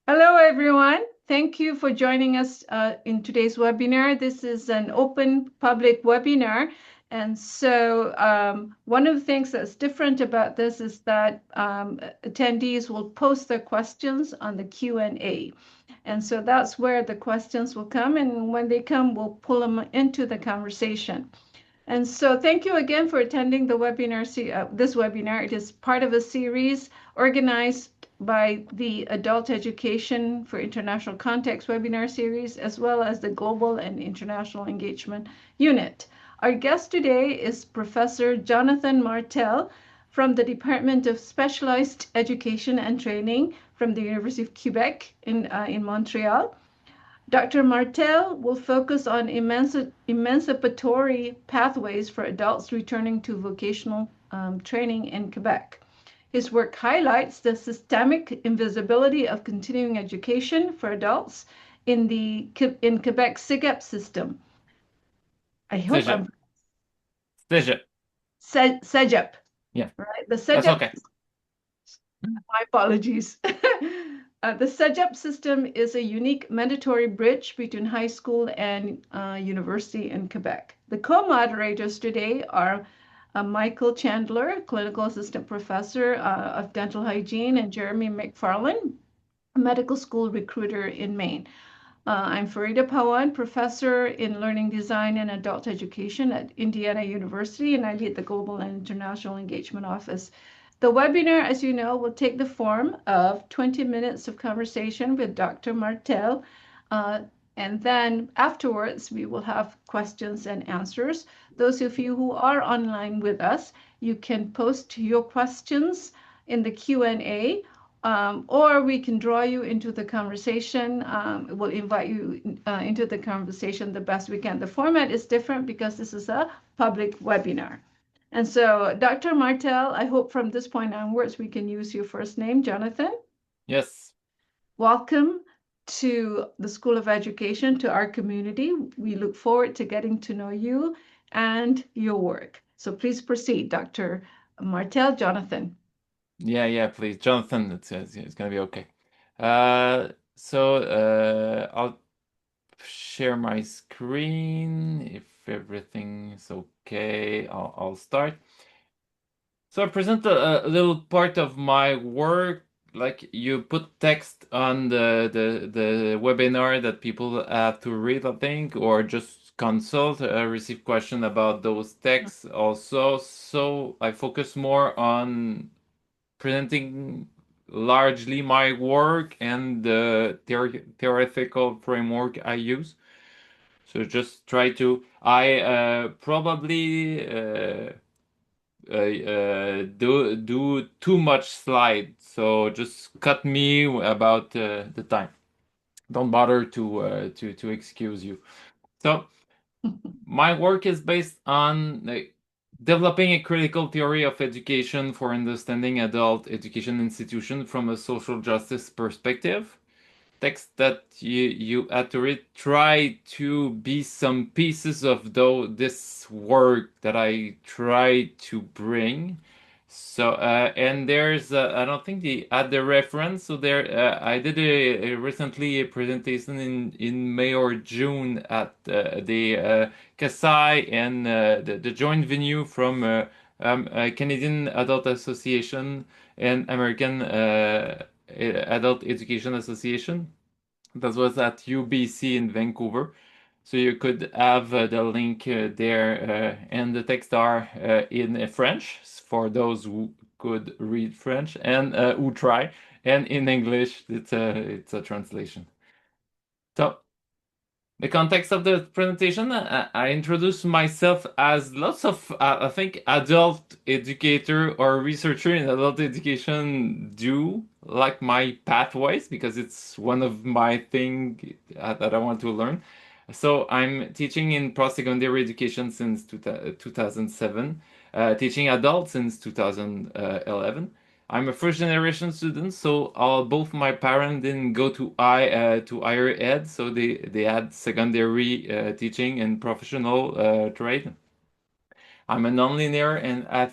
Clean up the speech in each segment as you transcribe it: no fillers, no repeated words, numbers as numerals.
Hello, everyone. Thank you for joining us in today's webinar. This is an open public webinar. And so one of the things that's different about this is that attendees will post their questions on the Q&A. And so that's where the questions will come. And when they come, we'll pull them into the conversation. And so thank you again for attending the webinar, this webinar. It is part of a series organized by the Adult Education for International Context webinar series, as well as the Global and International Engagement Unit. Our guest today is Professor Jonathan Martel from the Department of Specialized Education and Training from the University of Quebec in Montreal. Dr. Martel will focus on emancipatory pathways for adults returning to vocational training in Quebec. His work highlights the systemic invisibility of continuing education for adults in Quebec's Cégep system. I hope Cégep. I'm Cégep. Cégep, Yeah, right? The that's Cégep. okay. My apologies. The Cégep system is a unique mandatory bridge between high school and university in Quebec. The co-moderators today are Michael Chandler, clinical assistant professor of dental hygiene, and Jeremy McFarland, a medical school recruiter in Maine. I'm Farida Pawan, professor in learning design and adult education at Indiana University, and I lead the Global and International Engagement Office. The webinar, as you know, will take the form of 20 minutes of conversation with Dr. Martel, uh, and then afterwards we will have questions and answers. Those of you who are online with us, you can post your questions in the Q&A, or we can draw you into the conversation. We'll invite you into the conversation the best we can. The format is different because this is a public webinar. And so, Dr. Martel, I hope from this point onwards we can use your first name, Jonathan. Yes. Welcome to the School of Education, to our community. We look forward to getting to know you and your work. So please proceed, Dr. Martel, Jonathan. Yeah, please. Jonathan, it's gonna be okay. I'll share my screen if everything is okay. I'll start. So I present a little part of my work. Like you put text on the webinar that people have to read, I think, or just consult, receive question about those texts also. So I focus more on presenting largely my work and the theoretical framework I use. So just try to. I probably do too much slide, so just cut me about the time. Don't bother to excuse you. So my work is based on developing a critical theory of education for understanding adult education institution from a social justice perspective. Text that you had to read try to be some pieces of this work that I try to bring. So and there's I don't think they add the reference. So there I did a recently a presentation in May or June at the Kasai and the joint venue from Canadian Adult Association and American Adult Education Association. That was at UBC in Vancouver. So you could have the link there, and the text are in French for those who could read French and who try, and in English it's a translation. So the context of the presentation, I introduce myself as lots of, I think, adult educator or researcher in adult education do, like my pathways, because it's one of my thing that I want to learn. So I'm teaching in post-secondary education since 2007, teaching adults since 2011. I'm a first generation student, so both my parents didn't go to higher ed, so they had secondary teaching and professional trade. I'm a nonlinear and I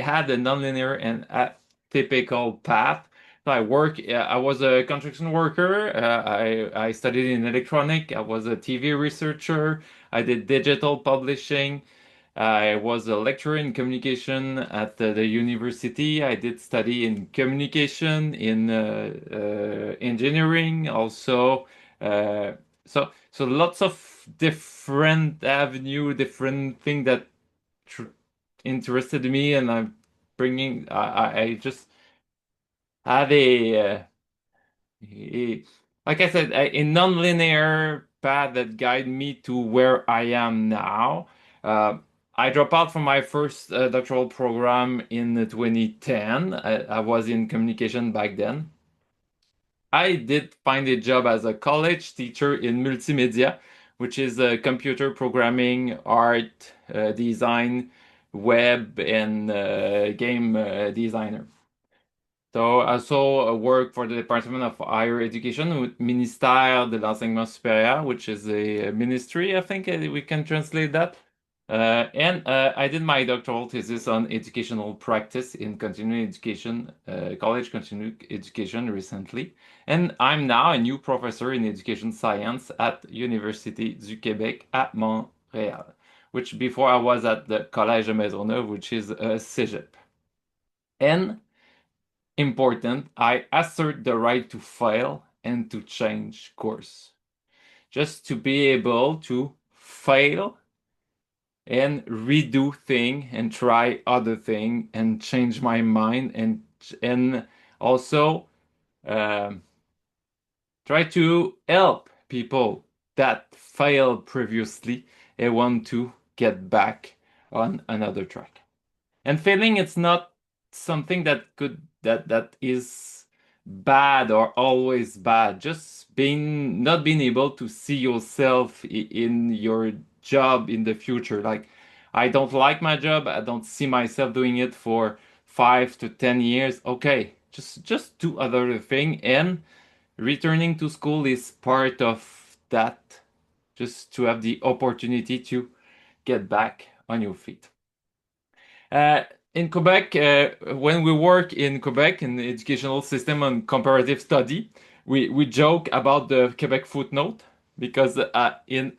had a nonlinear and atypical path. So I was a construction worker. I studied in electronic. I was a TV researcher. I did digital publishing. I was a lecturer in communication at the university. I did study in communication, in engineering, also. Uh, so lots of different avenue, different thing that tr interested me, and I'm bringing. I just had a like I said, a non-linear path that guide me to where I am now. Uh, I dropped out from my first doctoral program in 2010. I was in communication back then. I did find a job as a college teacher in multimedia, which is computer programming, art, design, web, and game designer. So I also work for the Department of Higher Education with Ministère de l'Enseignement Supérieur, which is a ministry, I think we can translate that. And I did my doctoral thesis on educational practice in continuing education, college continuing education recently. And I'm now a new professor in education science at Université du Québec at Montreal, which before I was at the Collège Maisonneuve, which is Cégep. And important, I assert the right to fail and to change course. Just to be able to fail and redo thing and try other thing and change my mind and also um, try to help people that failed previously and want to get back on another track. And failing, it's not something that is bad or always bad. Just being not being able to see yourself in your job in the future. Like, I don't like my job. I don't see myself doing it for 5 to 10 years. Okay, just do other thing. And returning to school is part of that. Just to have the opportunity to get back on your feet. Uh, in Quebec, when we work in Quebec in the educational system on comparative study, we joke about the Quebec footnote because in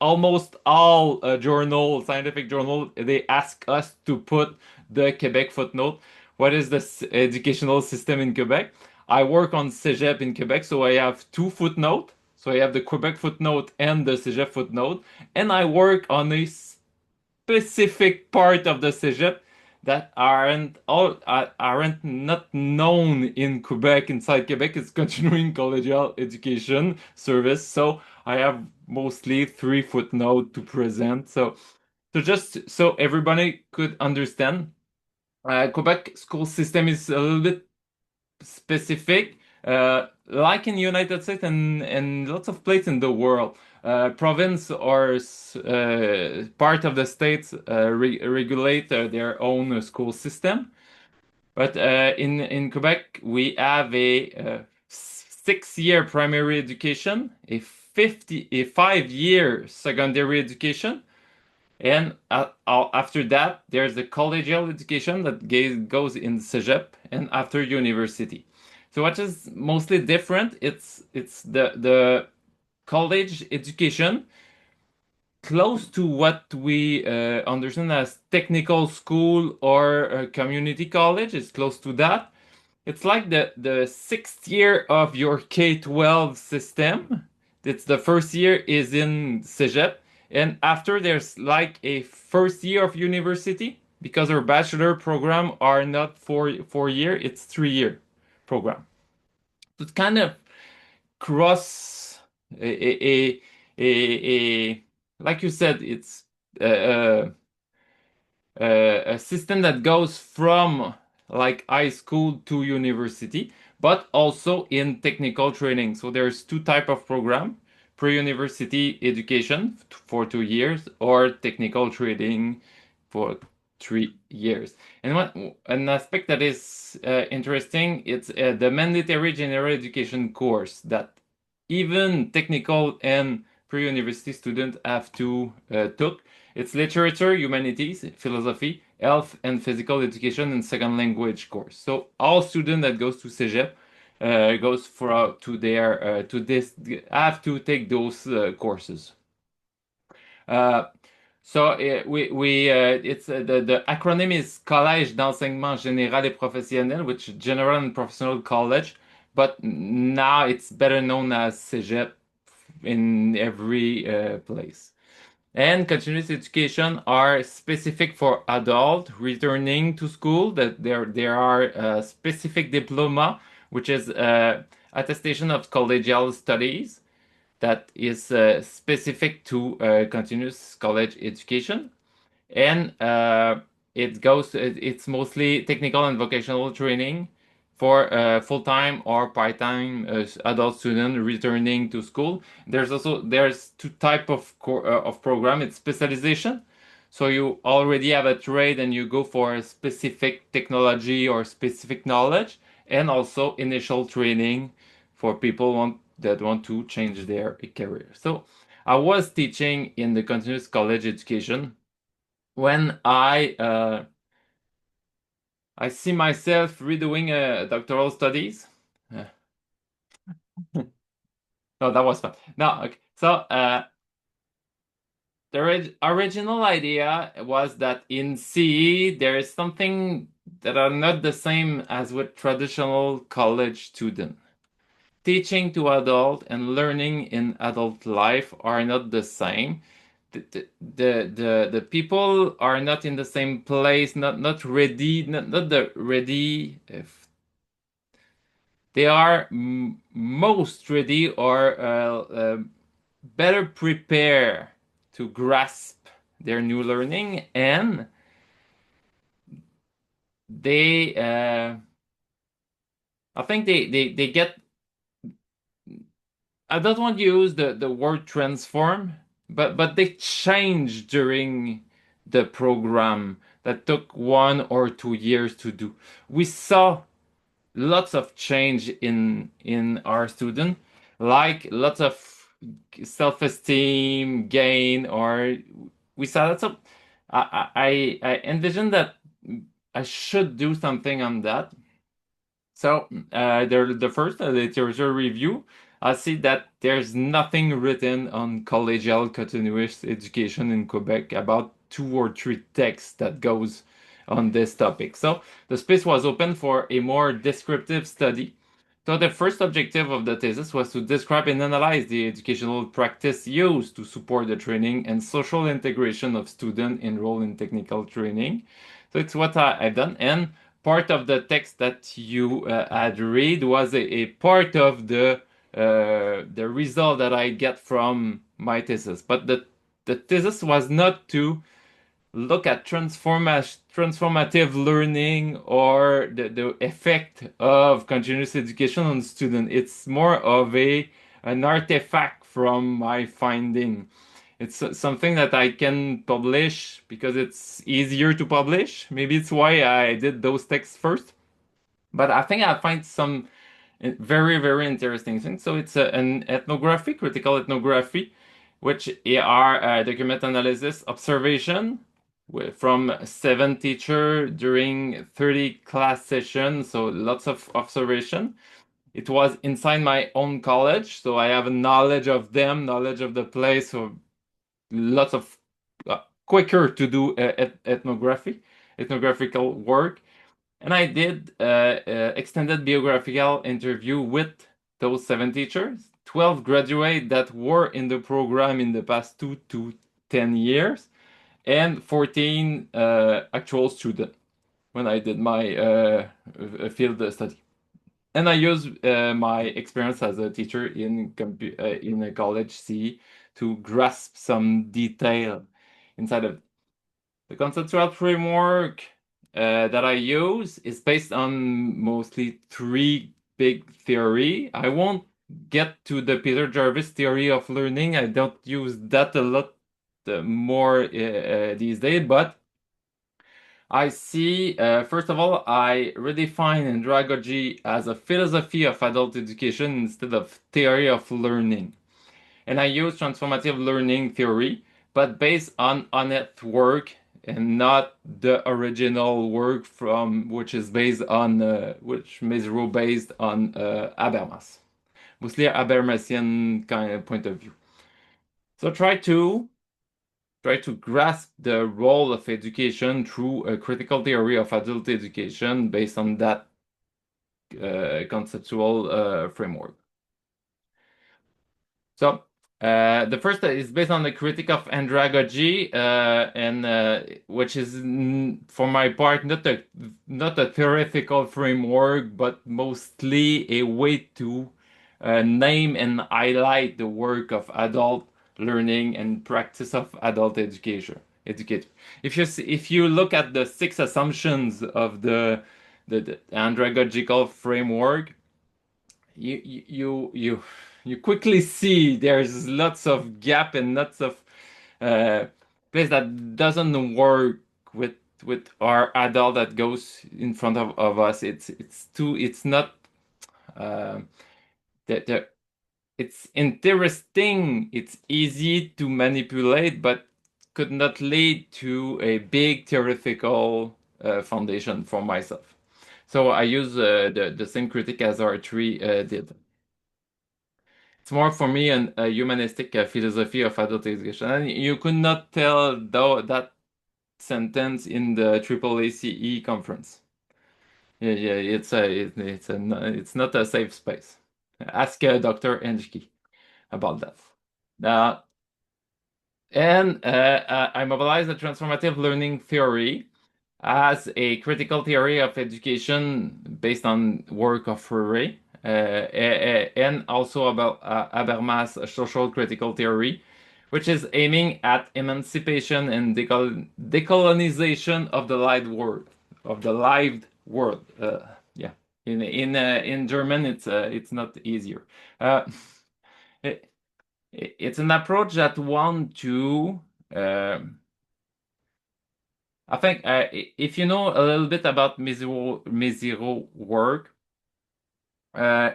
almost all scientific journal, they ask us to put the Quebec footnote. What is the educational system in Quebec? I work on Cégep in Quebec, so I have two footnote. So I have the Quebec footnote and the Cégep footnote, and I work on a specific part of the Cégep that aren't not known in Quebec. Inside Quebec, it's continuing collegial education service. So I have mostly three footnote to present. So just so everybody could understand, Quebec school system is a little bit specific, like in United States and lots of places in the world. Province or part of the states regulate their own school system. But in Quebec, we have a 6 year primary education, a 5 year secondary education, and after that, there's the collegial education that goes in Cégep and after university. So what is mostly different, it's the college education close to what we understand as technical school or community college. It's close to that. It's like the 6th year of your K-12 system. It's the first year is in Cégep, and after there's like a first year of university because our bachelor program are not 4 year, it's 3 year program. So it's kind of cross a like you said, it's uh, a system that goes from like high school to university, but also in technical training. So there's two type of program: pre-university education for 2 years or technical training for 3 years. And what an aspect that is interesting, it's the mandatory general education course that even technical and pre-university students have to took. It's literature, humanities, philosophy, health and physical education and second language course. So all students that goes to Cégep goes for to their to this have to take those courses. Uh, it's the acronym is Collège d'enseignement général et professionnel, which is General and Professional College, but now it's better known as Cégep in every place. And continuous education are specific for adult returning to school. That there are specific diploma, which is attestation of collegial studies that is specific to continuous college education, and it's mostly technical and vocational training for full-time or part-time adult student returning to school. There's two type of program. It's specialization, so you already have a trade and you go for a specific technology or specific knowledge, and also initial training for people that want to change their career. So I was teaching in the continuous college education when I see myself redoing doctoral studies. Uh, no, that was fun. No, okay. So the original idea was that in CE there is something that are not the same as with traditional college student. Teaching to adult and learning in adult life are not the same. The people are not in the same place, not ready, not the ready. If they are most ready or better prepared to grasp their new learning, and they I think they get. I don't want to use the word transform, but they change during the program that took 1 or 2 years to do. We saw lots of change in our student, like lots of self-esteem gain, or we saw lots of. I envision that I should do something on that. So the first literature review, I see that there's nothing written on collegial continuous education in Quebec, about 2 or 3 texts that goes on this topic. So the space was open for a more descriptive study. So the first objective of the thesis was to describe and analyze the educational practice used to support the training and social integration of students enrolled in technical training. So it's what I've done. And part of the text that you had read was a part of the result that I get from my thesis. But the thesis was not to look at transformative learning or the effect of continuous education on students. It's more of an artifact from my finding. It's something that I can publish because it's easier to publish. Maybe it's why I did those texts first. But I think I find some very, very interesting things. So it's an ethnography, critical ethnography, which are document analysis, observation from 7 teachers during 30 class sessions. So lots of observation. It was inside my own college, so I have a knowledge of them, knowledge of the place, so lots of quicker to do ethnographical work. And I did extended biographical interview with those 7 teachers, 12 graduates that were in the program in the past 2 to 10 years, and 14 actual students when I did my field study. And I use my experience as a teacher in a college C to grasp some detail inside of the conceptual framework that I use is based on mostly 3 big theory. I won't get to the Peter Jarvis theory of learning. I don't use that a lot more these days, but I see, first of all, I redefine andragogy as a philosophy of adult education instead of theory of learning. And I use transformative learning theory, but based on honest work and not the original work from which is based on which Mizero based on Habermas, mostly Habermasian kind of point of view. So try to grasp the role of education through a critical theory of adult education based on that conceptual framework. So the first is based on the critique of andragogy, and which is, for my part, not a theoretical framework, but mostly a way to name and highlight the work of adult learning and practice of adult education. Educator. If you look at the six assumptions of the andragogical framework, you quickly see there's lots of gap and lots of uh, place that doesn't work with our adult that goes in front of us. It's not uh, that it's interesting, it's easy to manipulate, but could not lead to a big theoretical foundation for myself. So I use the same critic as R3 did. It's more for me a humanistic philosophy of adult education. And you could not tell though that sentence in the Triple ACE conference. Yeah, yeah, it's not a safe space. Ask Dr. Enschke about that. Uh, and I mobilize the transformative learning theory as a critical theory of education based on work of Freire, and also about Habermas' social critical theory, which is aiming at emancipation and decolonization of the lived world. Yeah, in German, it's not easier. Uh, it, it's an approach that want to. I think if you know a little bit about Mizero work, uh,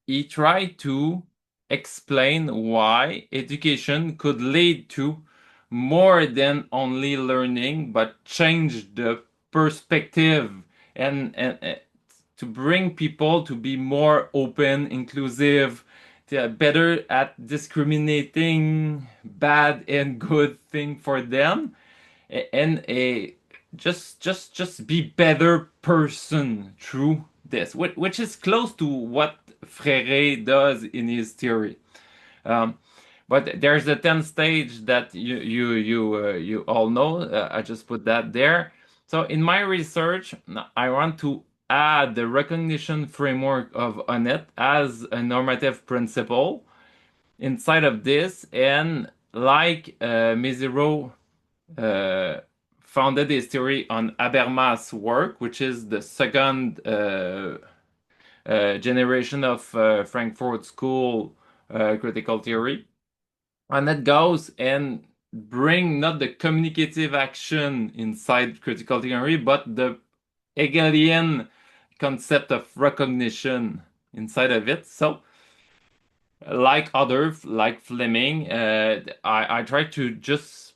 he tried to explain why education could lead to more than only learning, but change the perspective and to bring people to be more open, inclusive, better at discriminating bad and good thing for them, and a just be better person through this, which is close to what Freire does in his theory. Um, but there's a 10 stage that you all know. I just put that there. So in my research, I want to add the recognition framework of Honnête as a normative principle inside of this, and like Mizero uh, founded his theory on Habermas' work, which is the second generation of Frankfurt School critical theory. And that goes and bring not the communicative action inside critical theory, but the Hegelian concept of recognition inside of it. So, like others, like Fleming, I try to just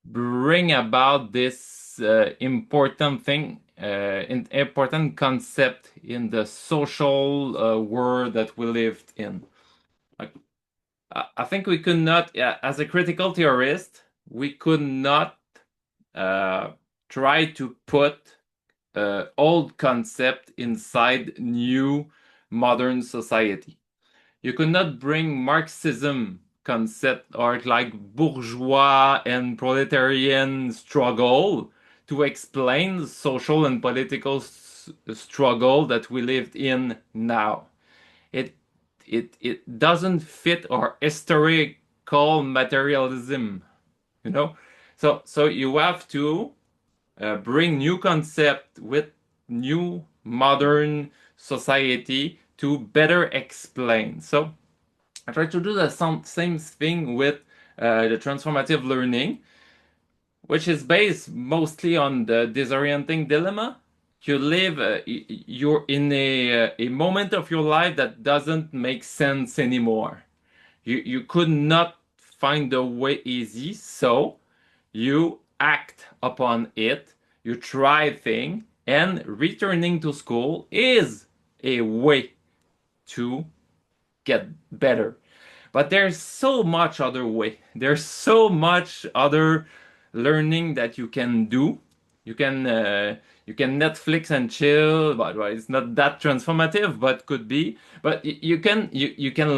bring about this important thing, important concept in the social world that we lived in. Like, I think we could not, yeah, as a critical theorist, we could not uh, try to put old concept inside new modern society. You could not bring Marxism concept or like bourgeois and proletarian struggle to explain social and political struggle that we lived in now. It it doesn't fit our historical materialism, you know. So you have to bring new concept with new modern society to better explain. So I try to do the same thing with the transformative learning, which is based mostly on the disorienting dilemma. You live, you're in a moment of your life that doesn't make sense anymore. You could not find the way easy, so you act upon it, you try things, and returning to school is a way to get better. But there's so much other way. There's so much other learning that you can do. You can uh, you can Netflix and chill, but well, it's not that transformative, but could be. But you can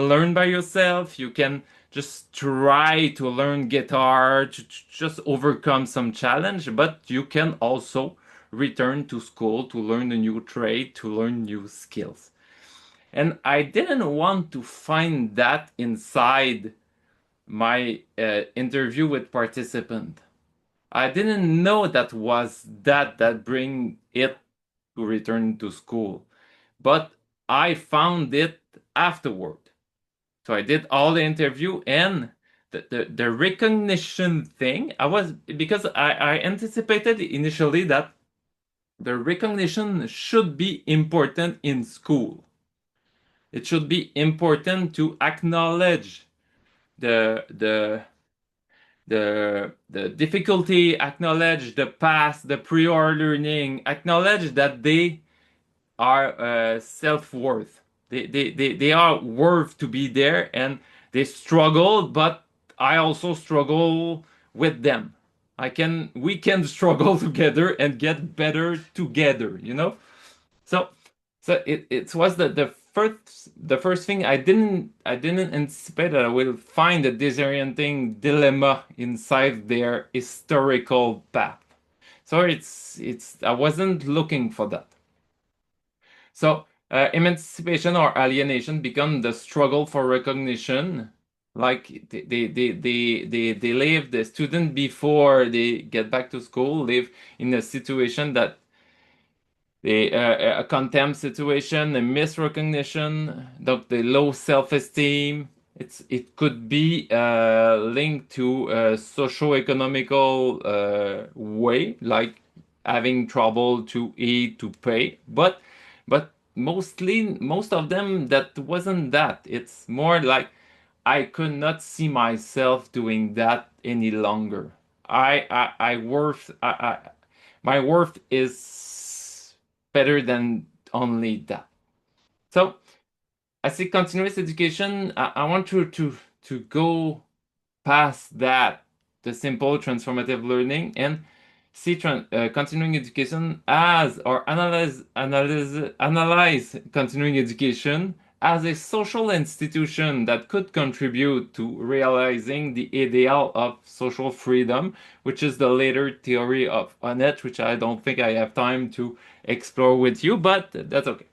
learn by yourself. You can just try to learn guitar to just overcome some challenge. But you can also return to school to learn a new trade, to learn new skills. And I didn't want to find that inside my interview with participant. I didn't know that was that bring it to return to school, but I found it afterward. So I did all the interview and the recognition thing. I was because I anticipated initially that the recognition should be important in school. It should be important to acknowledge the the the difficulty, acknowledge the past, the prior learning, acknowledge that they are self-worth. They are worth to be there and they struggle, but I also struggle with them. We can struggle together and get better together, you know? So it was the first thing I didn't anticipate that I will find a disorienting dilemma inside their historical path. So it's I wasn't looking for that. So emancipation or alienation become the struggle for recognition. Like they leave the student before they get back to school, live in a situation that a contempt situation, a misrecognition, the low self-esteem. It could be linked to a socio-economical way, like having trouble to eat, to pay. But mostly, most of them, that wasn't that. It's more like I could not see myself doing that any longer. I worth my worth is better than only that. So I see continuous education. I want to go past that, the simple transformative learning, and see continuing education as or analyze continuing education as a social institution that could contribute to realizing the ideal of social freedom, which is the later theory of Annette, which I don't think I have time to explore with you, but that's okay.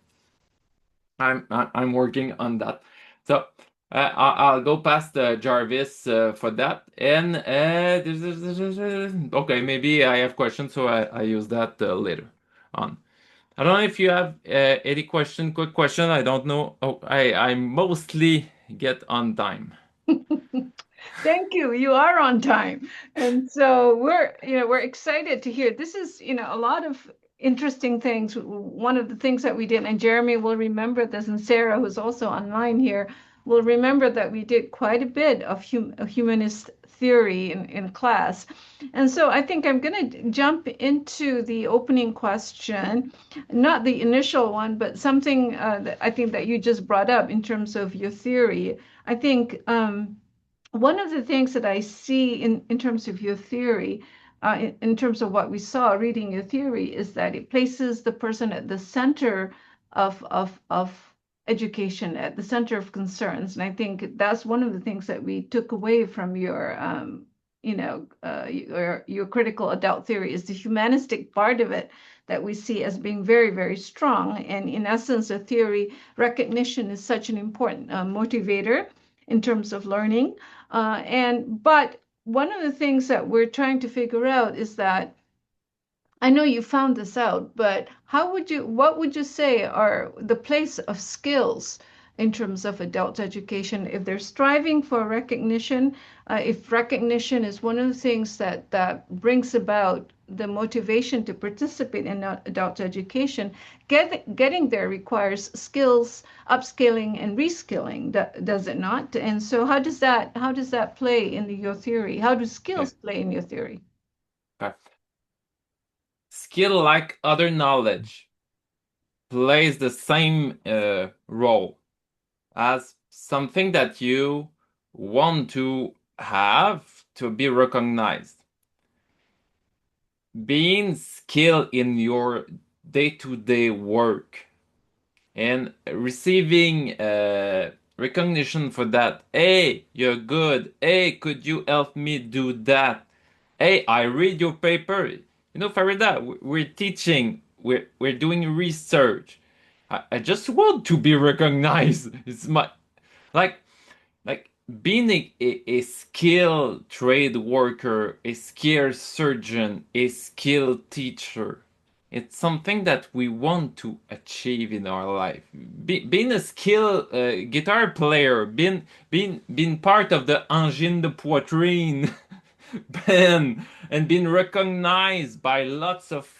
I'm working on that. So I'll go past Jarvis for that. And okay, maybe I have questions, so I use that later on. I don't know if you have any question, quick question. I don't know. Oh, I mostly get on time. Thank you. You are on time. And so we're excited to hear. This is, a lot of interesting things. One of the things that we did, and Jeremy will remember this, and Sarah, who's also online here, will remember that we did quite a bit of humanist theory in class. And so I think I'm going to jump into the opening question, not the initial one, but something that I think that you just brought up in terms of your theory. I think one of the things that I see in terms of your theory, in terms of what we saw reading your theory, is that it places the person at the center of education, at the center of concerns. And I think that's one of the things that we took away from your critical adult theory is the humanistic part of it that we see as being very, very strong. And in essence, a theory recognition is such an important motivator in terms of learning. But one of the things that we're trying to figure out is that I know you found this out, but what would you say are the place of skills in terms of adult education if they're striving for recognition, if recognition is one of the things that brings about the motivation to participate in adult education, getting there requires skills, upskilling and reskilling, does it not? And so how does that play in your theory? How do Yeah. skills play in your theory? Okay. Skill, like other knowledge, plays the same role as something that you want to have to be recognized. Being skilled in your day-to-day work and receiving recognition for that. Hey, you're good. Hey, could you help me do that? Hey, I read your paper. Farida, we're teaching, we're doing research. I just want to be recognized. It's my like like being a skilled trade worker, a skilled surgeon, a skilled teacher. It's something that we want to achieve in our life. Being a skilled guitar player, being part of the engine de poitrine band, and being recognized by lots of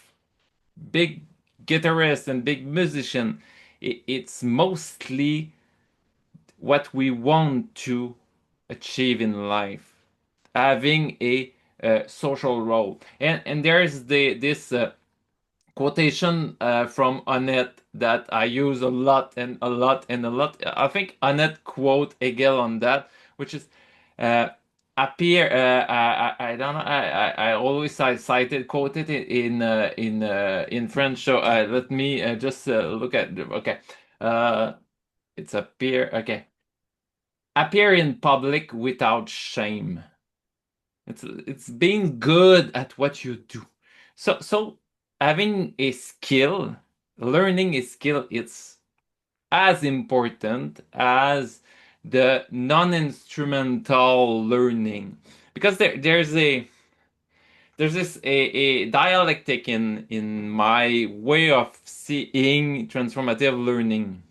big guitarists and big musicians. It's mostly what we want to achieve in life, having a social role. And there's this quotation from Annette that I use a lot and a lot and a lot. I think Annette quote Hegel on that, which is uh, appear. I don't know. I always cited quoted it in French. So let me just look at. Okay, it's appear. Okay, appear in public without shame. It's being good at what you do. So having a skill, learning a skill, it's as important as the non-instrumental learning, because there's a dialectic in my way of seeing transformative learning.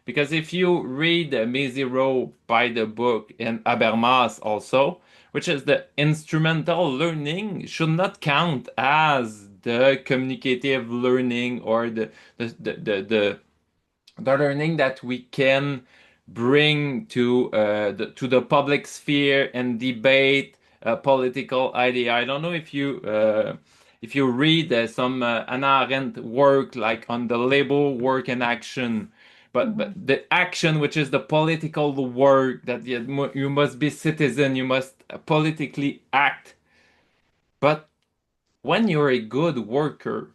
Because if you read Mézirow by the book and Habermas also, which is the instrumental learning, should not count as the communicative learning or the learning that we can bring to the public sphere and debate political idea. I don't know if you read some Hannah Arendt work like on the labor, work, and action, but Mhm. the action, which is the political work, that you must be citizen, you must politically act. But when you're a good worker,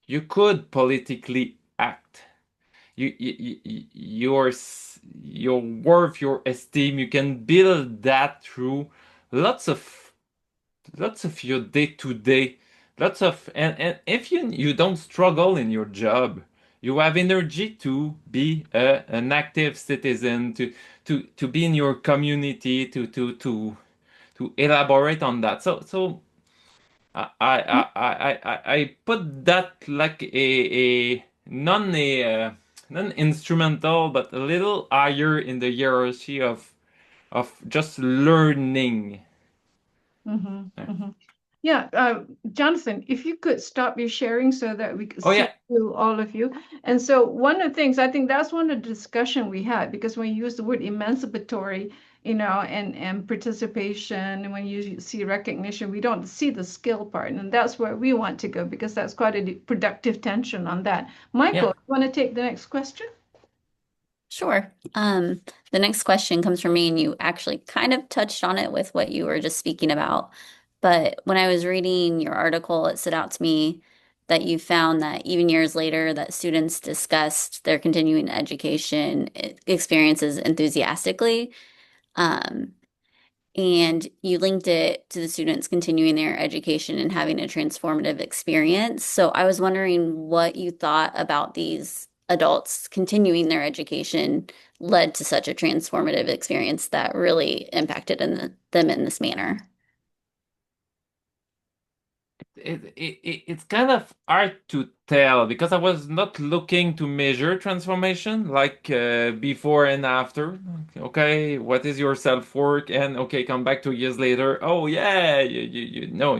you could politically act. Your your worth, your esteem, you can build that through lots of lots of your day to day, lots of and if you don't struggle in your job, you have energy to be an active citizen, to be in your community, to elaborate on that. So I put that like a non instrumental, but a little higher in the hierarchy of just learning. Mhm. Yeah. Mhm. Yeah, Jonathan, if you could stop your sharing so that we could Oh see yeah, through all of you. And so one of the things, I think that's one of the discussion we had, because when you use the word emancipatory, and participation, and when you see recognition, we don't see the skill part. And that's where we want to go, because that's quite a productive tension on that. Michael, yeah. you want to take the next question? Sure. The next question comes from me, and you actually kind of touched on it with what you were just speaking about. But when I was reading your article, it stood out to me that you found that even years later, that students discussed their continuing education experiences enthusiastically. Um, and you linked it to the students continuing their education and having a transformative experience. So I was wondering what you thought about these adults continuing their education led to such a transformative experience that really impacted them in this manner. It's kind of hard to tell because I was not looking to measure transformation like before and after. Okay, what is your self-work? And okay, come back 2 years later. Oh yeah, you no,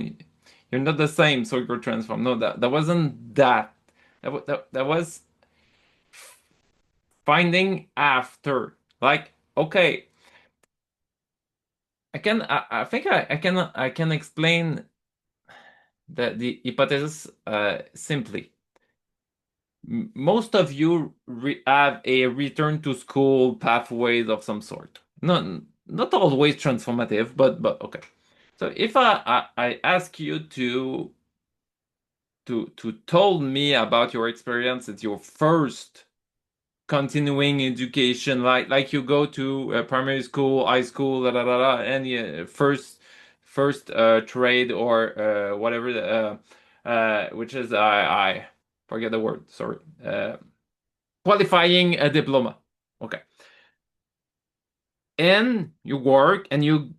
you're not the same, so you're transformed. No, that wasn't that. That was finding after. Like, okay, I think I can explain the hypothesis simply. Most of you have a return to school pathways of some sort. Not always transformative, but okay. So if I ask you to tell me about your experience at your first continuing education, like you go to primary school, high school, any first trade or whatever, which is I forget the word. Sorry, qualifying a diploma. Okay, and you work and you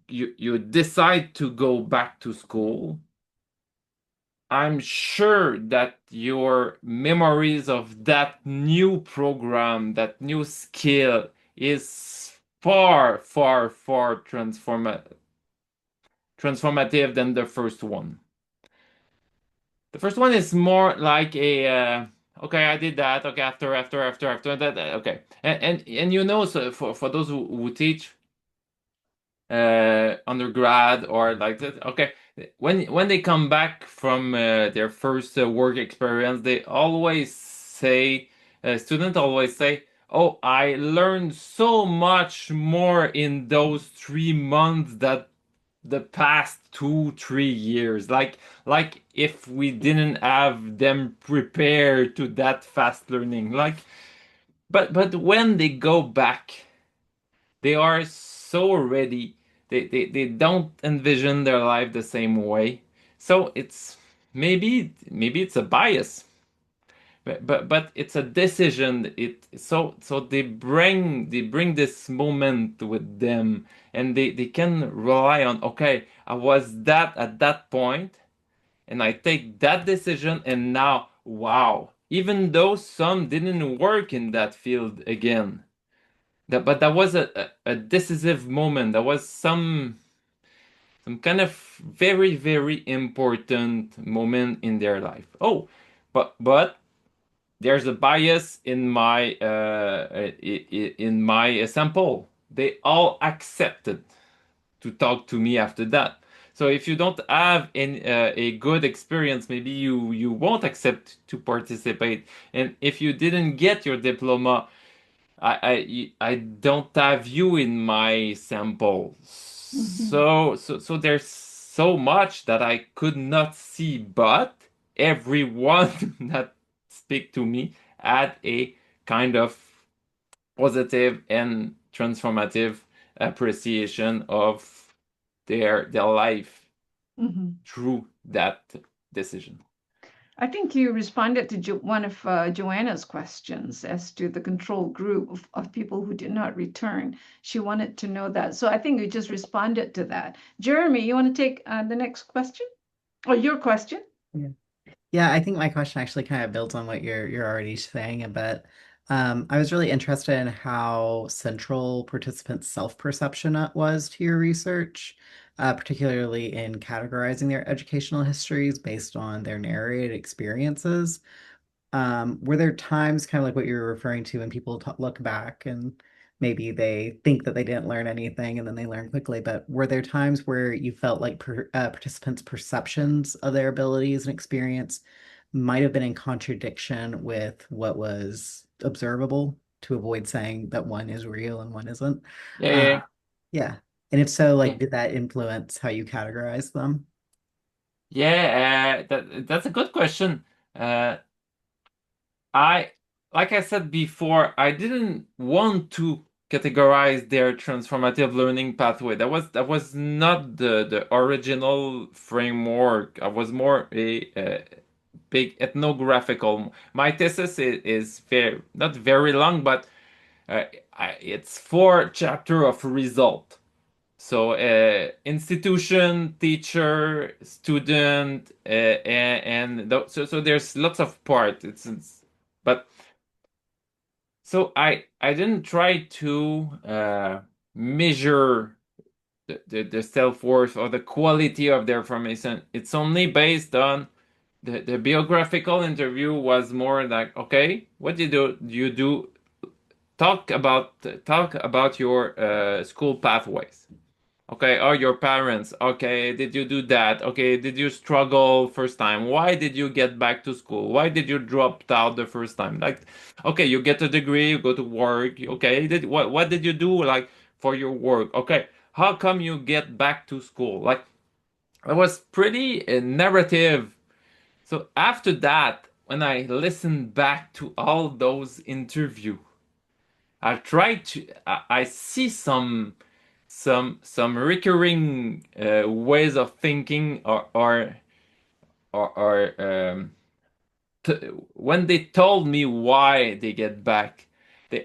decide to go back to school. I'm sure that your memories of that new program, that new skill is far, far, far transformative than the first one. The first one is more like a okay, I did that. Okay, after that, okay, and you know, so for those who teach undergrad or like that. Okay, when they come back from their first work experience, they always say, students always say, "Oh, I learned so much more in those 3 months that the past 2, 3 years." Like if we didn't have them prepared to that fast learning. But when they go back they are so ready. They don't envision their life the same way. So it's maybe it's a bias, but it's a decision. So they bring this moment with them, and they can rely on. Okay, I was that at that point, and I take that decision, and now wow. Even though some didn't work in that field again, but that was a decisive moment. That was some kind of very, very important moment in their life. Oh, but there's a bias in my sample. They all accepted to talk to me after that. So if you don't have a good experience, maybe you won't accept to participate. And if you didn't get your diploma, I don't have you in my sample. Mhm. So there's so much that I could not see, but everyone that speak to me had a kind of positive and transformative appreciation of their life Mhm. through that decision. I think you responded to one of Joanna's questions as to the control group of people who did not return. She wanted to know that. So I think you just responded to that. Jeremy, you want to take the next question or your question? Yeah. Yeah, I think my question actually kind of builds on what you're already saying, but I was really interested in how central participants' self-perception was to your research, particularly in categorizing their educational histories based on their narrated experiences. Were there times, kind of like what you were referring to, when people look back and maybe they think that they didn't learn anything and then they learn quickly, but were there times where you felt like participants' perceptions of their abilities and experience might have been in contradiction with what was observable to avoid saying that one is real and one isn't? Yeah, yeah, Uh, yeah. And if so, yeah. like, did that influence how you categorize them? Yeah, that's a good question. Uh, I, like I said before, I didn't want to categorize their transformative learning pathway. That was not the original framework. I was more a big ethnographical. My thesis is very not very long, but uh, it's 4 chapter of result. So, institution, teacher, student, so there's lots of part. But so I didn't try to measure the self-worth or the quality of their formation. It's only based on the biographical interview was more like, okay, what do you do? You talk about your school pathways. Okay, oh, your parents. Okay, did you do that? Okay, did you struggle first time? Why did you get back to school? Why did you drop out the first time? Like, okay, you get a degree, you go to work. Okay, did what did you do like for your work? Okay, how come you get back to school? Like, it was pretty narrative. So after that, when I listened back to all those interviews, I see some recurring ways of thinking or t when they told me why they get back,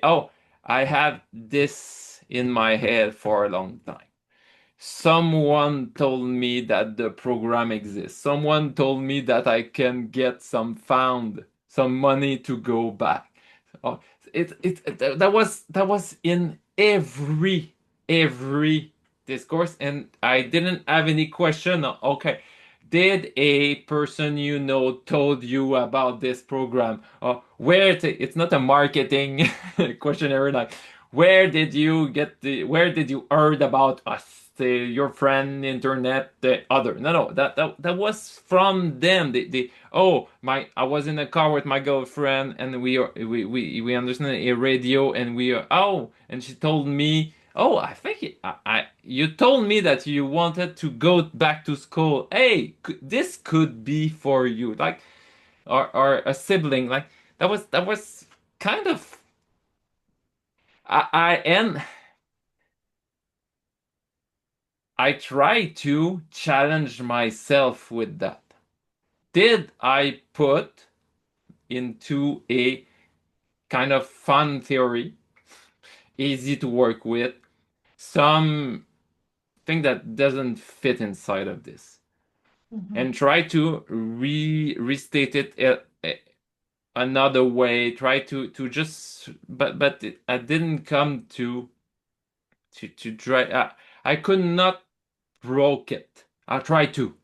oh, I had this in my head for a long time. Someone told me that the program exists. Someone told me that I can get some money to go back. Oh, that was in every discourse, and I didn't have any question. Okay, did a person you know told you about this program? It's not a marketing questionnaire like where did you heard about us? Your friend, internet, the other. No, that was from them. Oh, I was in a car with my girlfriend, and we understand a radio, and and she told me, oh, I think you told me that you wanted to go back to school. Hey, this could be for you, like, or a sibling, like that was kind of I and I try to challenge myself with that. Did I put into a kind of fun theory, easy to work with, something that doesn't fit inside of this, and try to restate it another way? Try to just, I didn't come to try. I could not broke it. I try to.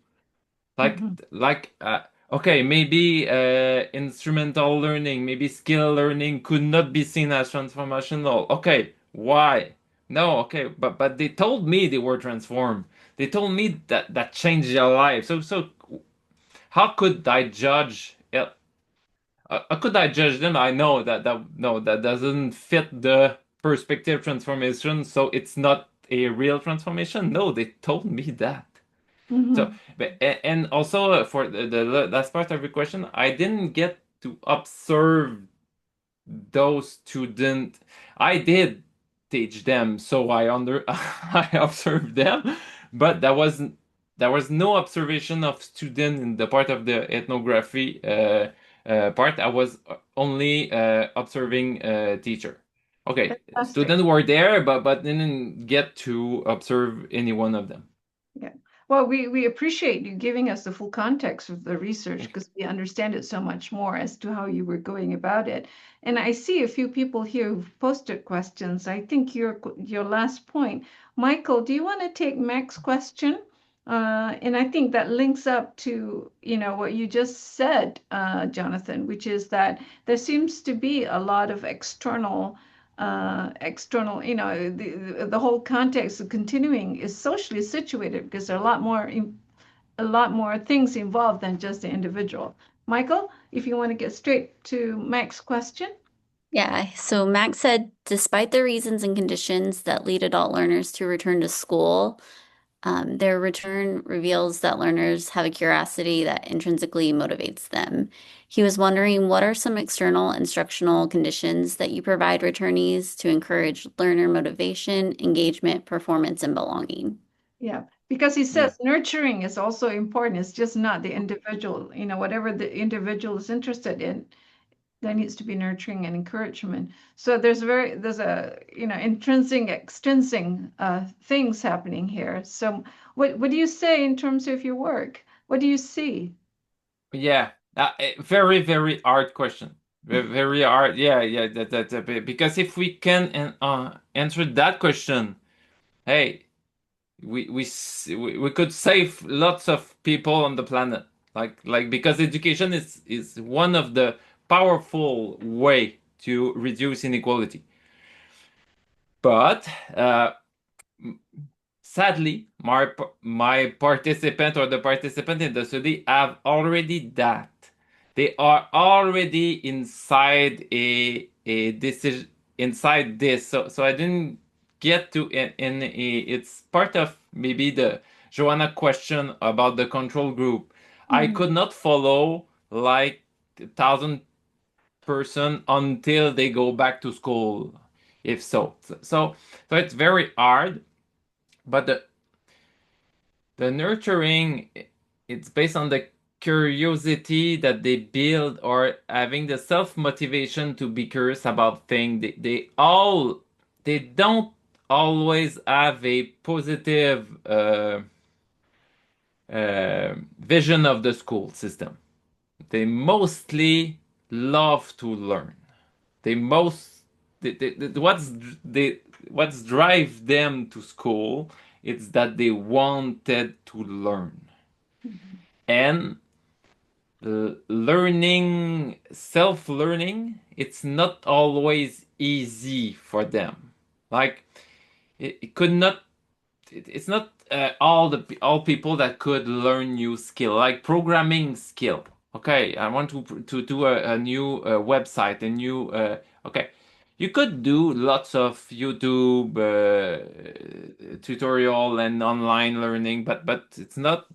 like Mhm. like okay, maybe instrumental learning, maybe skill learning could not be seen as transformational. Okay, why? No, okay, but they told me they were transformed. They told me that changed their life. So how could I judge it? How could I judge them? I know that no, that doesn't fit the perspective transformation, so it's not a real transformation. No, they told me that. So, Mhm. and also for the last part of your question, I didn't get to observe those students. I did teach them, so I observed them, but there was no observation of student in the part of the ethnography part. I was only observing teacher. Okay, Fantastic. students were there, but didn't get to observe any one of them. Yeah. Well, we appreciate you giving us the full context of the research Thank you. because we understand it so much more as to how you were going about it. And I see a few people here who've posted questions. I think your last point, Michael, do you want to take Mac's question? And I think that links up to, what you just said, Jonathan, which is that there seems to be a lot of external, the whole context of continuing is socially situated because there are a lot more things involved than just the individual. Michael, if you want to get straight to Mac's question. Yeah, so Max said, despite the reasons and conditions that lead adult learners to return to school, their return reveals that learners have a curiosity that intrinsically motivates them. He was wondering, what are some external instructional conditions that you provide returnees to encourage learner motivation, engagement, performance, and belonging? Yeah, because he Yeah. says nurturing is also important. It's just not the individual, whatever the individual is interested in, there needs to be nurturing and encouragement. So there's a intrinsic, extrinsic things happening here. So what do you say in terms of your work? What do you see? Yeah, very, very hard question. Very hard. Yeah, yeah. Because if we can answer that question, hey, we could save lots of people on the planet. Because education is one of the powerful way to reduce inequality. But sadly, my participant or the participant in the study have already that. They are already inside a decision inside this. So I didn't get to it's part of maybe the Joanna question about the control group. I Mhm. could not follow like 1,000 person until they go back to school, if so it's very hard, but the nurturing, it's based on the curiosity that they build or having the self motivation to be curious about things. They don't always have a positive vision of the school system. They mostly love to learn. They most they, what's drive them to school, it's that they wanted to learn. Mhm. And learning, self-learning, it's not always easy for them. Like it could not it's not all people that could learn new skill like programming skill. Okay, I want to do a new website, a new okay. You could do lots of YouTube tutorial and online learning, but it's not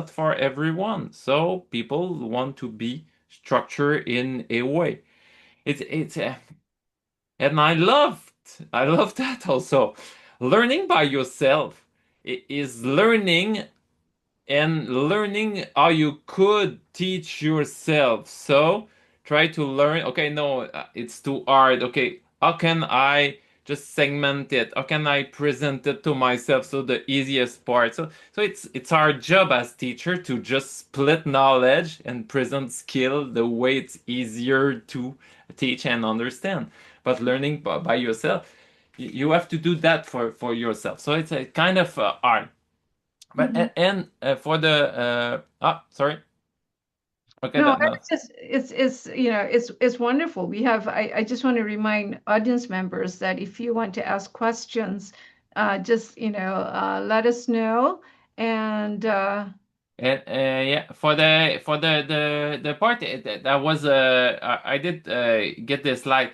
for everyone. So people want to be structured in a way. It's and I love that also. Learning by yourself is learning and learning how you could teach yourself. So try to learn. Okay, no, it's too hard. Okay, how can I just segment it? How can I present it to myself? So the easiest part. So it's our job as teacher to just split knowledge and present skill the way it's easier to teach and understand. But learning by yourself, you have to do that for yourself. So it's a kind of art. But Mhm. for the sorry. Okay, No, that no. it's you know it's wonderful. We have I just want to remind audience members that if you want to ask questions, just let us know and And yeah, for the part that was I did get this slide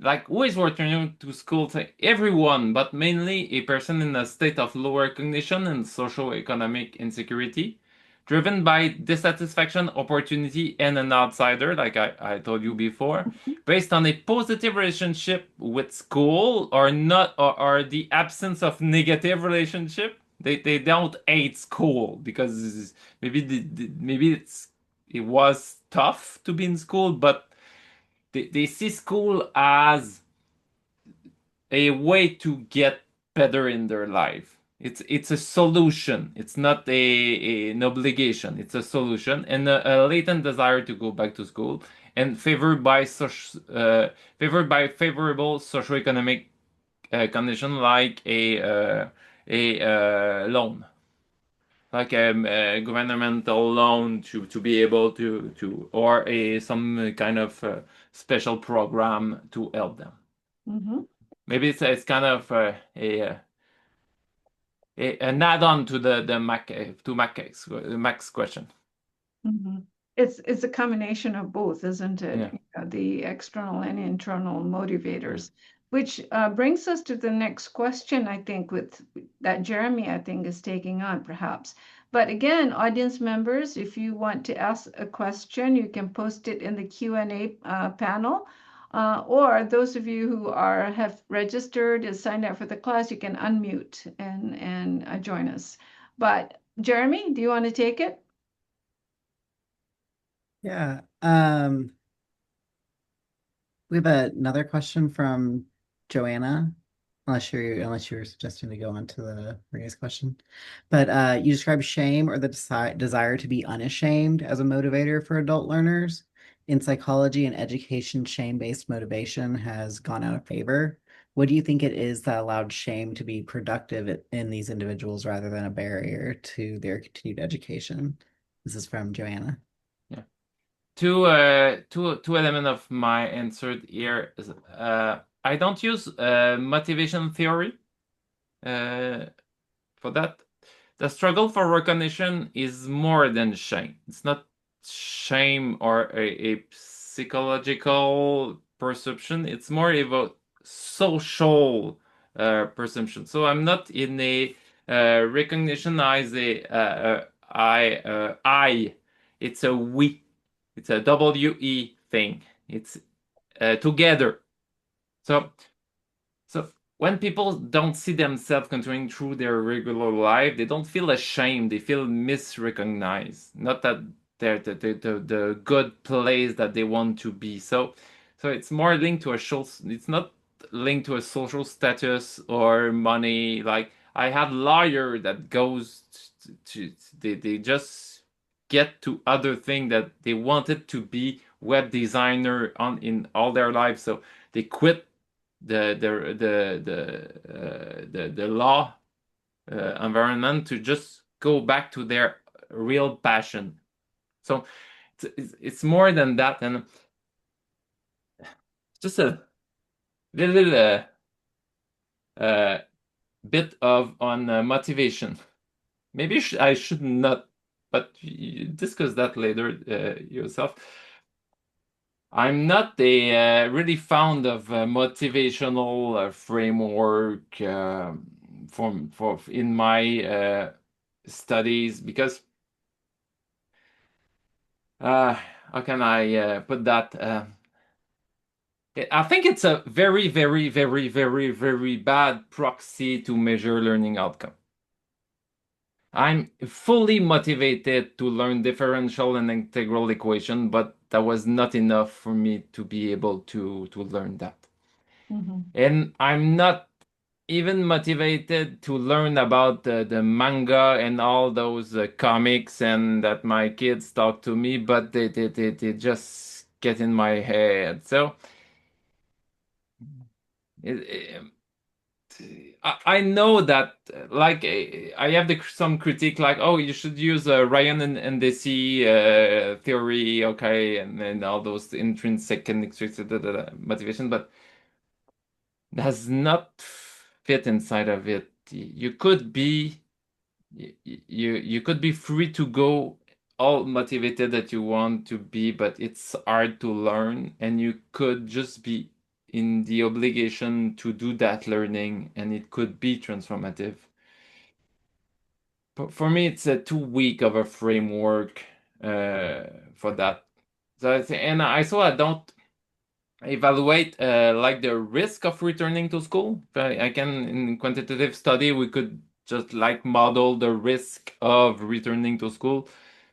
like who is returning to school to everyone, but mainly a person in a state of lower cognition and social economic insecurity, driven by dissatisfaction, opportunity, and an outsider, like I told you before, based on a positive relationship with school or not, or the absence of negative relationship. They don't hate school because maybe maybe it was tough to be in school, but they see school as a way to get better in their life. It's a solution. It's not an obligation. It's a solution and a latent desire to go back to school and favored by favorable socioeconomic condition like a loan, like a governmental loan to be able to or a some kind of special program to help them. mhm. Maybe it's kind of an add-on to the Mac to Mac's question. Mhm. It's a combination of both, isn't it? Yeah. The external and internal motivators, which brings us to the next question, I think, with that Jeremy, I think, is taking on perhaps. But again, audience members, if you want to ask a question, you can post it in the Q&A panel. Or those of you who have registered and signed up for the class, you can unmute and join us. But Jeremy, do you want to take it? Yeah. We have another question from Joanna, unless you're suggesting to go on to the Maria's question. But you describe shame or the desire to be unashamed as a motivator for adult learners. In psychology and education, shame-based motivation has gone out of favor. What do you think it is that allowed shame to be productive in these individuals rather than a barrier to their continued education? This is from Joanna. Yeah. Two element of my answer here is I don't use motivation theory. Uh, for that. The struggle for recognition is more than shame. It's not shame or a psychological perception. It's more about social perception. So I'm not in a recognition as a I. It's a we. It's a WE thing. It's together. So when people don't see themselves continuing through their regular life, they don't feel ashamed. They feel misrecognized. Not that they're the good place that they want to be. So it's more linked to a social. It's not linked to a social status or money. Like I have lawyer that goes they just get to other thing that they wanted to be web designer on in all their lives. So they quit the law environment to just go back to their real passion. So it's more than that, and just a little bit of on motivation. Maybe I should not, but you discuss that later yourself. I'm not a really fond of motivational framework for in my studies because how can I put that? I think it's a very, very, very, very, very bad proxy to measure learning outcome. I'm fully motivated to learn differential and integral equation, but that was not enough for me to be able to learn that. And I'm not even motivated to learn about the manga and all those comics and that my kids talk to me, but they just get in my head. So it, I know that like I have some critique like, oh, you should use Ryan and Deci theory, okay, and all those intrinsic and extrinsic motivation, but does not fit inside of it. You could be you could be free to go all motivated that you want to be, but it's hard to learn, and you could just be in the obligation to do that learning, and it could be transformative. But for me, it's a too weak of a framework for that. So and I so I don't evaluate like the risk of returning to school. I can in quantitative study we could just like model the risk of returning to school,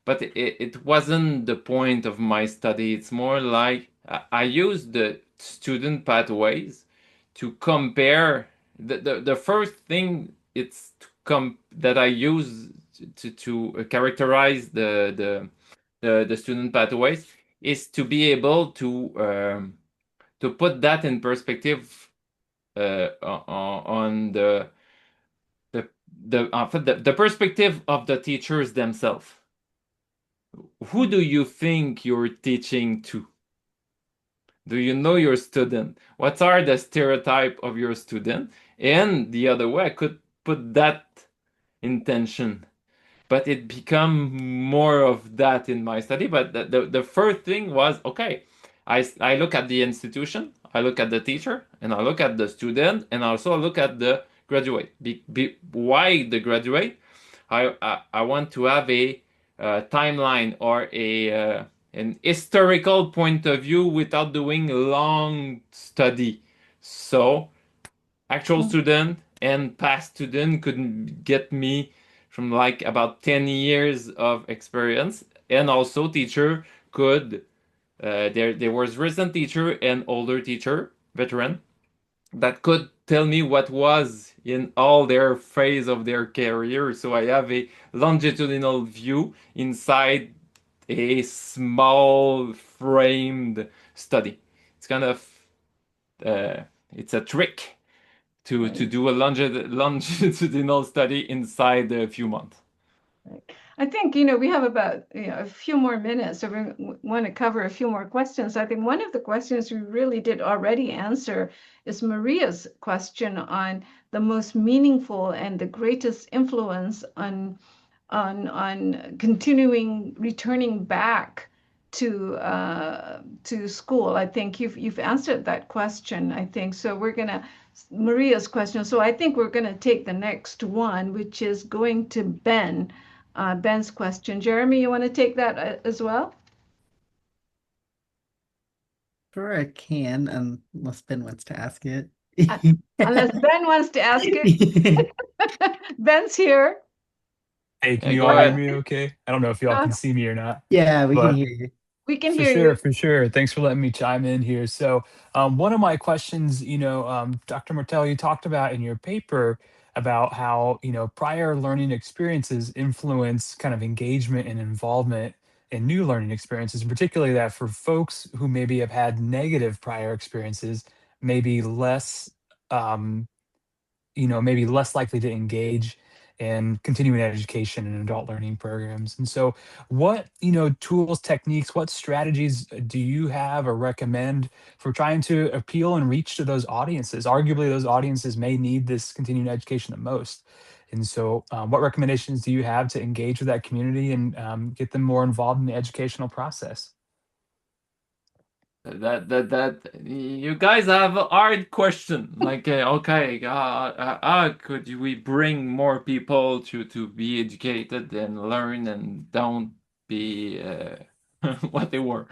but it wasn't the point of my study. It's more like I use the student pathways to compare the first thing it's to that I use to characterize the student pathways is to be able to put that in perspective on the the perspective of the teachers themselves. Who do you think you're teaching to? Do you know your student? What are the stereotype of your student? And the other way, I could put that intention, but it become more of that in my study. But the first thing was, okay, I look at the institution, I look at the teacher, and I look at the student, and also I look at the graduate. Why the graduate? I want to have a timeline or a an historical point of view without doing long study. So actual student and past student could get me from like about 10 years of experience, and also teacher could there was recent teacher and older teacher veteran that could tell me what was in all their phase of their career, so I have a longitudinal view inside a small framed study. It's kind of it's a trick to do a longitudinal study inside a few months. I think, we have about, a few more minutes, so we want to cover a few more questions. I think one of the questions we really did already answer is Maria's question on the most meaningful and the greatest influence on continuing returning back to school. I think you've answered that question, I think. So we're gonna Maria's question. So I think we're gonna take the next one, which is going to Ben's question. Jeremy, you want to take that as well? Sure, I can, unless Ben wants to ask it. Unless Ben wants to ask it. Ben's here. Hey, can Yeah, you go all hear ahead. me okay? I don't know if y'all Uh, can see me or not, Yeah, we can but hear you. we can hear you. for sure. Thanks for letting me chime in here. So, one of my questions, Dr. Martel, you talked about in your paper about how, prior learning experiences influence kind of engagement and involvement in new learning experiences, and particularly that for folks who maybe have had negative prior experiences, maybe less. Um, maybe less likely to engage in continuing education and adult learning programs. And so, what, tools, techniques, what strategies do you have or recommend for trying to appeal and reach to those audiences? Arguably, those audiences may need this continuing education the most. And so, what recommendations do you have to engage with that community and get them more involved in the educational process? That you guys have a hard question. Like, okay, could we bring more people to be educated and learn and don't be what they were,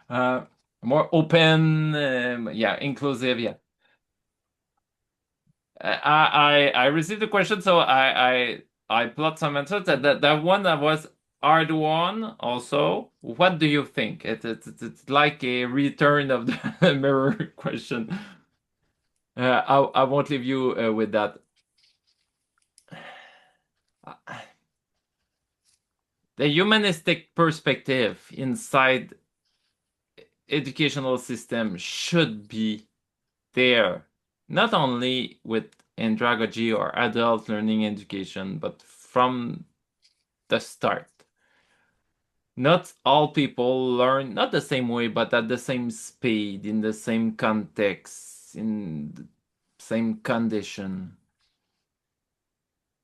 uh, more open, yeah, inclusive, yeah. I received the question, so I plot some answers. That one that was hard one also. What do you think? It's like a return of the mirror question. I won't leave you with that. The humanistic perspective inside educational system should be there, not only with andragogy or adult learning education, but from the start. Not all people learn not the same way, but at the same speed, in the same context, in the same condition.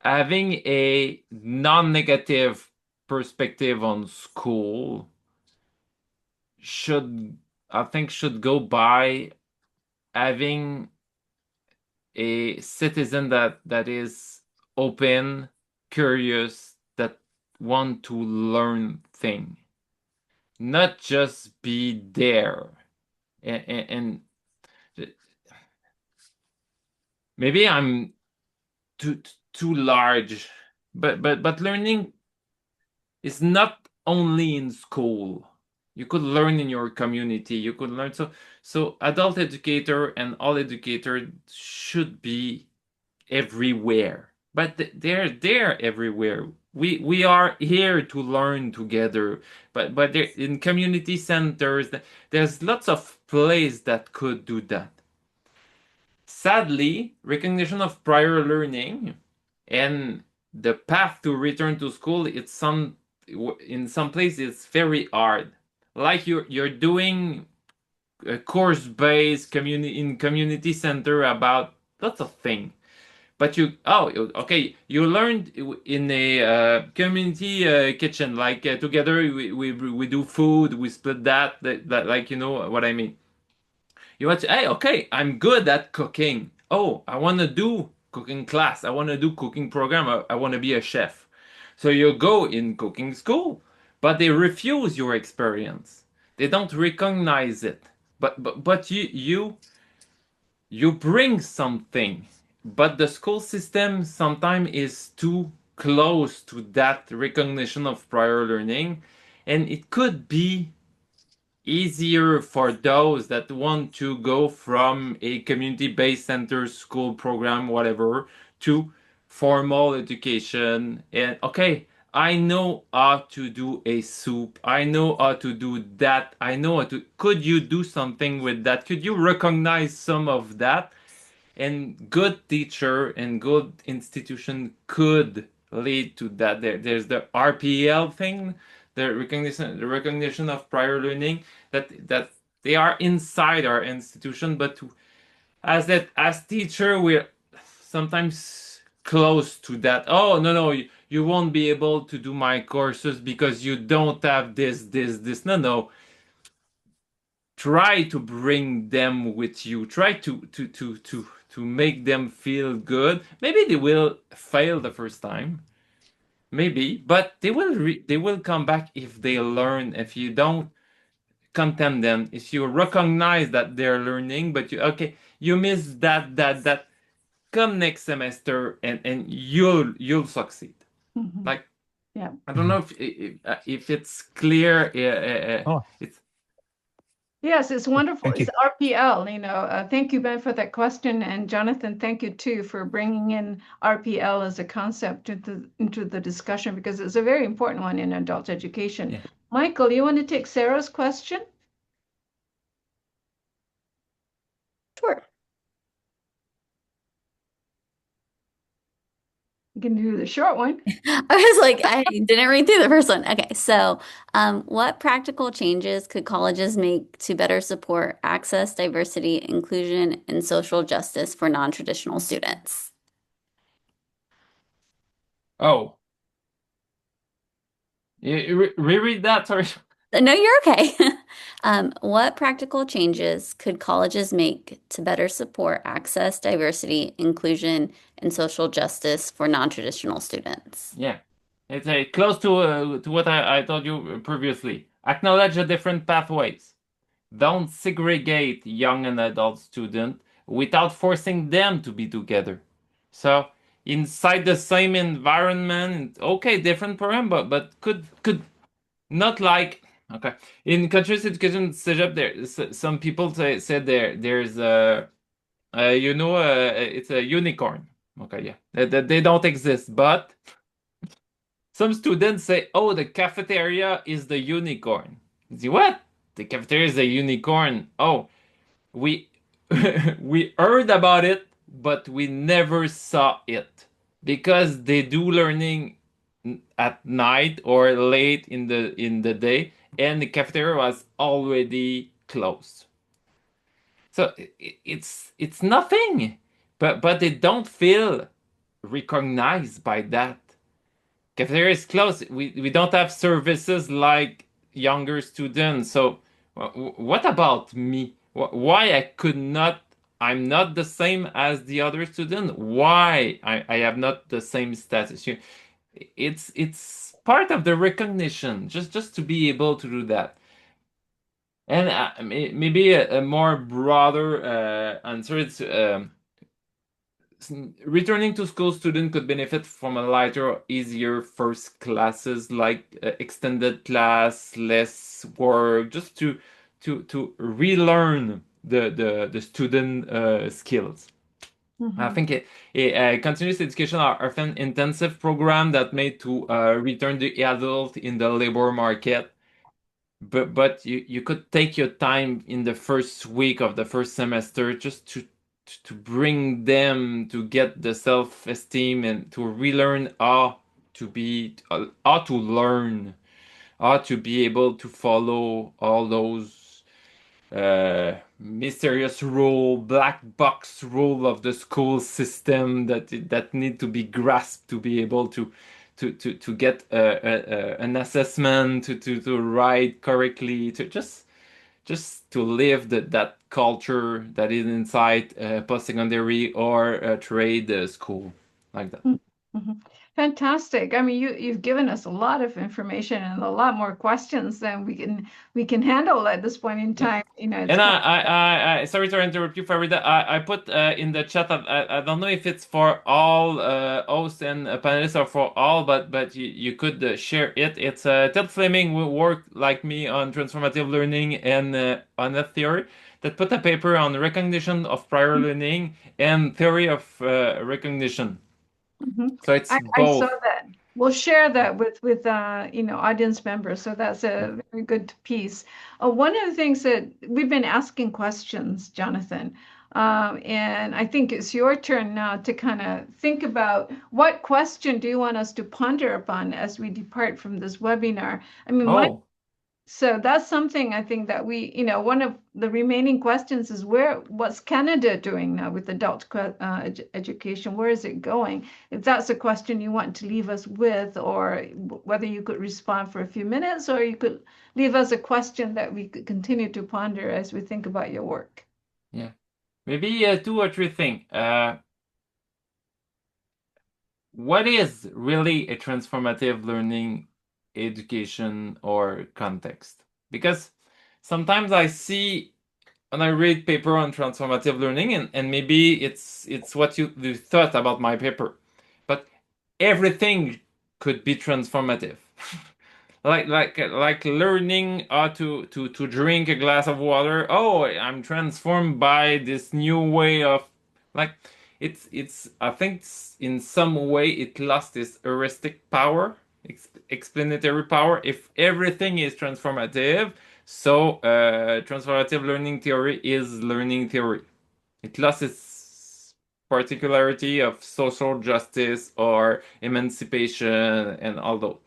Having a non-negative perspective on school I think, should go by having a citizen that is open, curious, that want to learn thing, not just be there. And maybe I'm too large, but learning is not only in school. You could learn in your community. You could learn. So adult educator and all educators should be everywhere. But they're everywhere. We are here to learn together. But in community centers, there's lots of places that could do that. Sadly, recognition of prior learning and the path to return to school, in some places it's very hard. Like you're doing a course-based community center about lots of things. But okay, you learned in a community kitchen, like together we do food, we split that, like, you know what I mean. You want to, hey, okay, I'm good at cooking. Oh, I want to do cooking class. I want to do cooking program. I want to be a chef. So you go in cooking school, but they refuse your experience. They don't recognize it. But you bring something. But the school system sometimes is too close to that recognition of prior learning, and it could be easier for those that want to go from a community-based center, school program, whatever, to formal education. And okay, I know how to do a soup. I know how to do that. I know how to. Could you do something with that? Could you recognize some of that? And good teacher and good institution could lead to that. There's the RPL thing, the recognition of prior learning, that they are inside our institution, but as teacher, we're sometimes close to that. Oh, no, you won't be able to do my courses because you don't have this. No. Try to bring them with you. Try to make them feel good. Maybe they will fail the first time. Maybe, but they will come back if they learn. If you don't condemn them, if you recognize that they're learning, but you miss that, come next semester and you'll succeed. Like, Yeah. I don't know if it's clear. Oh, It's Yes, it's wonderful. thank It's you. RPL, thank you, Ben, for that question. And Jonathan, thank you too for bringing in RPL as a concept into the discussion, because it's a very important one in adult education. Yeah. Michael, you want to take Sarah's question? Sure. You can do the short one. I was like, I didn't read through the first one. Okay, so what practical changes could colleges make to better support access, diversity, inclusion, and social justice for non-traditional students? Oh, reread that. Sorry. No, you're okay. What practical changes could colleges make to better support access, diversity, inclusion, and social justice for non-traditional students? Yeah, it's close to what I told you previously. Acknowledge the different pathways. Don't segregate young and adult students without forcing them to be together. So inside the same environment, okay, different program, but could not like okay. In continuous education Cégep, there some people said there's it's a unicorn. Okay, yeah, they don't exist, but some students say, oh, the cafeteria is the unicorn. See what? The cafeteria is a unicorn. Oh, we we heard about it, but we never saw it because they do learning at night or late in the day, and the cafeteria was already closed. So it's nothing, but they don't feel recognized by that. Cafeteria is closed. We don't have services like younger students. So what about me? Why I could not? I'm not the same as the other student. Why I have not the same status? It's part of the recognition. Just to be able to do that. And maybe a more broader answer. It's returning to school student could benefit from a lighter, easier first classes like extended class, less work, just to relearn the student skills. I think continuous education are often intensive program that made to return the adult in the labor market. But you could take your time in the first week of the first semester just to bring them to get the self-esteem and to relearn how to learn, how to be able to follow all those mysterious rule, black box rule of the school system that need to be grasped to be able to get an assessment, to write correctly, to just to live that culture that is inside post-secondary or trade school like that. Mhm. Fantastic. I mean, you've given us a lot of information and a lot more questions than we can handle at this point in time. It's And kind I sorry to interrupt you, Farida. I put in the chat that I don't know if it's for all hosts and panelists or for all, but you could share it. It's Ted Fleming who worked like me on transformative learning and on that theory that put a paper on recognition of prior learning and theory of recognition. Mhm. So it's I saw both. that. We'll share that with audience members. So that's a very good piece. One of the things that we've been asking questions, Jonathan, And I think it's your turn now to kind of think about what question do you want us to ponder upon as we depart from this webinar. I mean, Oh, so that's something I think that we, one of the remaining questions is what's Canada doing now with adult education? Where is it going? If that's a question you want to leave us with, or whether you could respond for a few minutes, or you could leave us a question that we could continue to ponder as we think about your work. yeah. Maybe two or three things. What is really a transformative learning education or context? Because sometimes I see when I read paper on transformative learning, and maybe it's what you thought about my paper, but everything could be transformative. like learning how to drink a glass of water. Oh, I'm transformed by this new way of like it's I think in some way it lost its heuristic power, explanatory power. If everything is transformative, so transformative learning theory is learning theory. It lost its particularity of social justice or emancipation and all those.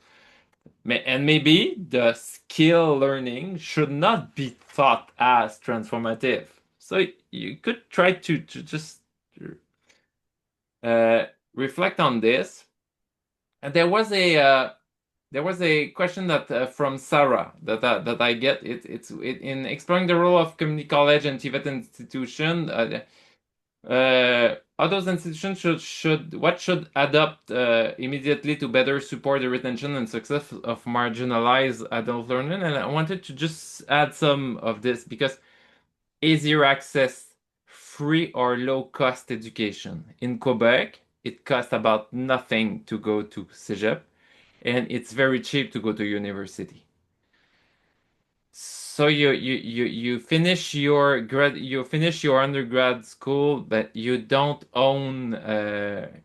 And maybe the skill learning should not be thought as transformative. So you could try to just uh, reflect on this. And there was a question that from Sarah that I get. In exploring the role of community college and TVET institution. All those institutions should adopt immediately to better support the retention and success of marginalized adult learning. And I wanted to just add some of this because easier access, free or low cost education. In Quebec, it costs about nothing to go to Cégep, and it's very cheap to go to university. So you finish you finish your undergrad school, but you don't own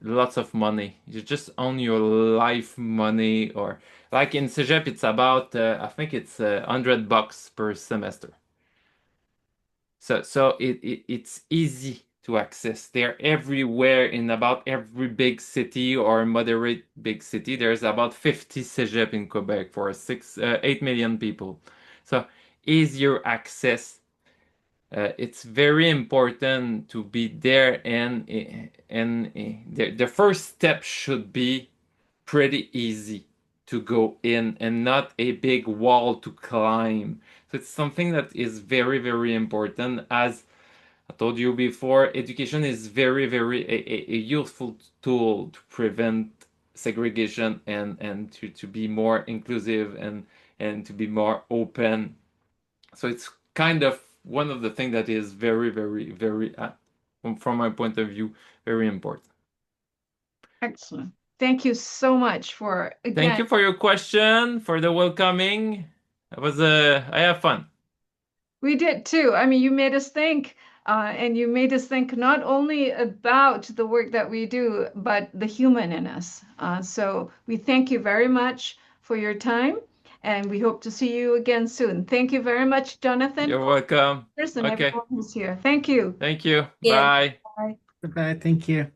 lots of money. You just own your life money, or like in Cégep, it's about I think it's $100 per semester. So it's easy to access. They're everywhere in about every big city or moderate big city. There's about 50 Cégep in Quebec for 8 million people. So easier access. It's very important to be there, and the first step should be pretty easy to go in and not a big wall to climb. So it's something that is very, very important. As I told you before, education is very a useful tool to prevent segregation and to be more inclusive and to be more open. So it's kind of one of the things that is very, from my point of view, very important. Excellent. Thank you so much for Thank again. you for your question, for the welcoming. It was I have fun. We did too. I mean, you made us think, and you made us think not only about the work that we do, but the human in us. So we thank you very much for your time, and we hope to see you again soon. Thank you very much, Jonathan, You're welcome. and Okay. everyone who's here. Thank you. Thank you. Yeah. Bye. Bye. Goodbye. Thank you.